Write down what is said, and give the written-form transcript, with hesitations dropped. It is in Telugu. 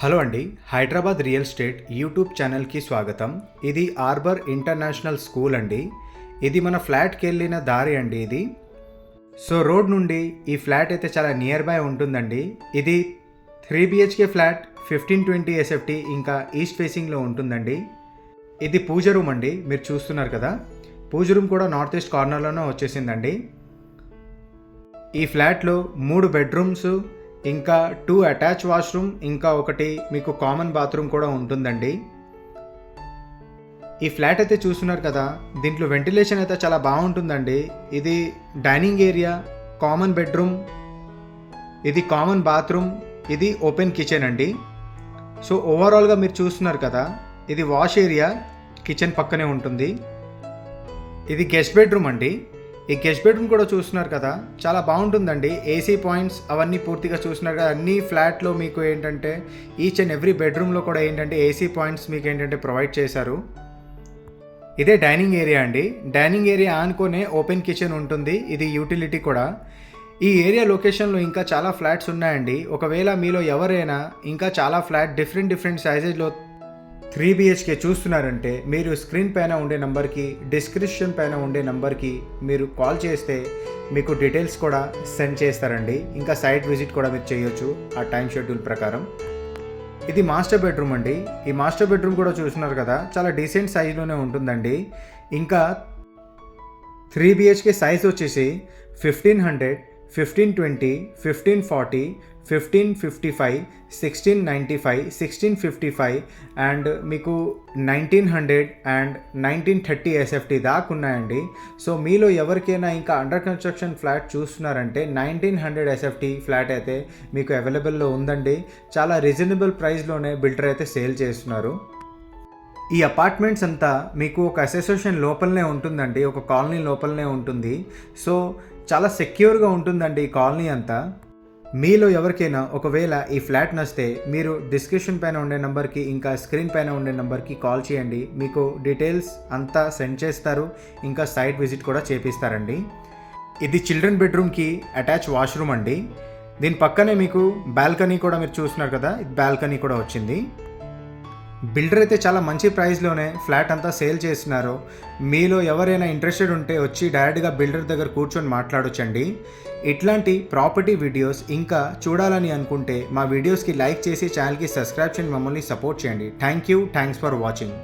హలో అండి, హైదరాబాద్ రియల్ ఎస్టేట్ యూట్యూబ్ ఛానల్కి స్వాగతం. ఇది ఆర్బర్ ఇంటర్నేషనల్ స్కూల్ అండి. ఇది మన ఫ్లాట్కి వెళ్ళిన దారి అండి ఇది. సో రోడ్ నుండి ఈ ఫ్లాట్ అయితే చాలా నియర్ బై ఉంటుందండి. ఇది 3 BHK ఫ్లాట్ 1520 SFT ఇంకా ఈస్ట్ ఫేసింగ్లో ఉంటుందండి. ఇది పూజ రూమ్ అండి, మీరు చూస్తున్నారు కదా. పూజ రూమ్ కూడా నార్త్ ఈస్ట్ కార్నర్లోనే వచ్చేసిందండి. ఈ ఫ్లాట్లో 3 బెడ్రూమ్స్ ఇంకా 2 అటాచ్ వాష్రూమ్ ఇంకా ఒకటి మీకు కామన్ బాత్రూమ్ కూడా ఉంటుందండి. ఈ ఫ్లాట్ అయితే చూస్తున్నారు కదా, దీంట్లో వెంటిలేషన్ అయితే చాలా బాగుంటుందండి. ఇది డైనింగ్ ఏరియా, కామన్ బెడ్రూమ్, ఇది కామన్ బాత్రూమ్, ఇది ఓపెన్ కిచెన్ అండి. సో ఓవరాల్గా మీరు చూస్తున్నారు కదా, ఇది వాష్ ఏరియా, కిచెన్ పక్కనే ఉంటుంది. ఇది గెస్ట్ బెడ్రూమ్ అండి. ఈ గెస్ట్ బెడ్రూమ్ కూడా చూస్తున్నారు కదా, చాలా బాగుంటుందండి. ఏసీ పాయింట్స్ అవన్నీ పూర్తిగా చూస్తున్నారు కదా. అన్ని ఫ్లాట్లో మీకు ఏంటంటే ఈచ్ అండ్ ఎవ్రీ బెడ్రూమ్లో కూడా ఏంటంటే ఏసీ పాయింట్స్ మీకు ఏంటంటే ప్రొవైడ్ చేశారు. ఇదే డైనింగ్ ఏరియా అండి. డైనింగ్ ఏరియా ఆనుకొనే ఓపెన్ కిచెన్ ఉంటుంది. ఇది యూటిలిటీ కూడా. ఈ ఏరియా లొకేషన్లో ఇంకా చాలా ఫ్లాట్స్ ఉన్నాయండి. ఒకవేళ మీలో ఎవరైనా ఇంకా చాలా ఫ్లాట్ డిఫరెంట్ సైజెస్లో 3 BHK చూస్తున్నారంటే మీరు స్క్రీన్ పైన ఉండే నెంబర్కి, డిస్క్రిప్షన్ పైన ఉండే నెంబర్కి మీరు కాల్ చేస్తే మీకు డీటెయిల్స్ కూడా సెండ్ చేస్తారండి. ఇంకా సైట్ విజిట్ కూడా మీరు చేయొచ్చు ఆ టైం షెడ్యూల్ ప్రకారం. ఇది మాస్టర్ బెడ్రూమ్ అండి. ఈ మాస్టర్ బెడ్రూమ్ కూడా చూస్తున్నారు కదా, చాలా డీసెంట్ సైజులోనే ఉంటుందండి. ఇంకా 3 BHK సైజ్ వచ్చేసి 1500, 1520, 1540, 1555, 1695, 1655 అండ్ మీకు 1900 అండ్ 1930 SFT దాకా ఉన్నాయండి. సో మీలో ఎవరికైనా ఇంకా అండర్ కన్స్ట్రక్షన్ ఫ్లాట్ చూస్తున్నారంటే 1900 SFT ఫ్లాట్ అయితే మీకు అవైలబుల్లో ఉందండి. చాలా రీజనబుల్ ప్రైస్లోనే బిల్డర్ అయితే సేల్ చేస్తున్నారు. ఈ అపార్ట్మెంట్స్ అంతా మీకు ఒక అసోసియేషన్ లోపలనే ఉంటుందండి, ఒక కాలనీ లోపలనే ఉంటుంది. సో చాలా సెక్యూర్గా ఉంటుందండి ఈ కాలనీ అంతా. మీలో ఎవరికైనా ఒకవేళ ఈ ఫ్లాట్ నచ్చితే మీరు డిస్క్రిప్షన్ పైన ఉండే నెంబర్కి ఇంకా స్క్రీన్ పైన ఉండే నెంబర్కి కాల్ చేయండి. మీకు డీటెయిల్స్ అంతా సెండ్ చేస్తారు, ఇంకా సైట్ విజిట్ కూడా చేపిస్తారండి. ఇది చిల్డ్రన్ బెడ్రూమ్కి అటాచ్ వాష్రూమ్ అండి. దీని పక్కనే మీకు బాల్కనీ కూడా మీరు చూస్తున్నారు కదా, ఇది బాల్కనీ కూడా వచ్చింది. బిల్డర్ అయితే చాలా మంచి ప్రైస్లోనే ఫ్లాట్ అంతా సేల్ చేస్తున్నారు. మీలో ఎవరైనా ఇంట్రెస్టెడ్ ఉంటే వచ్చి డైరెక్ట్గా బిల్డర్ దగ్గర కూర్చొని మాట్లాడొచ్చండి. ఇట్లాంటి ప్రాపర్టీ వీడియోస్ ఇంకా చూడాలని అనుకుంటే మా వీడియోస్కి లైక్ చేసి ఛానల్కి సబ్స్క్రైబ్ చేయండి, మమ్మల్ని సపోర్ట్ చేయండి. Thanks for watching.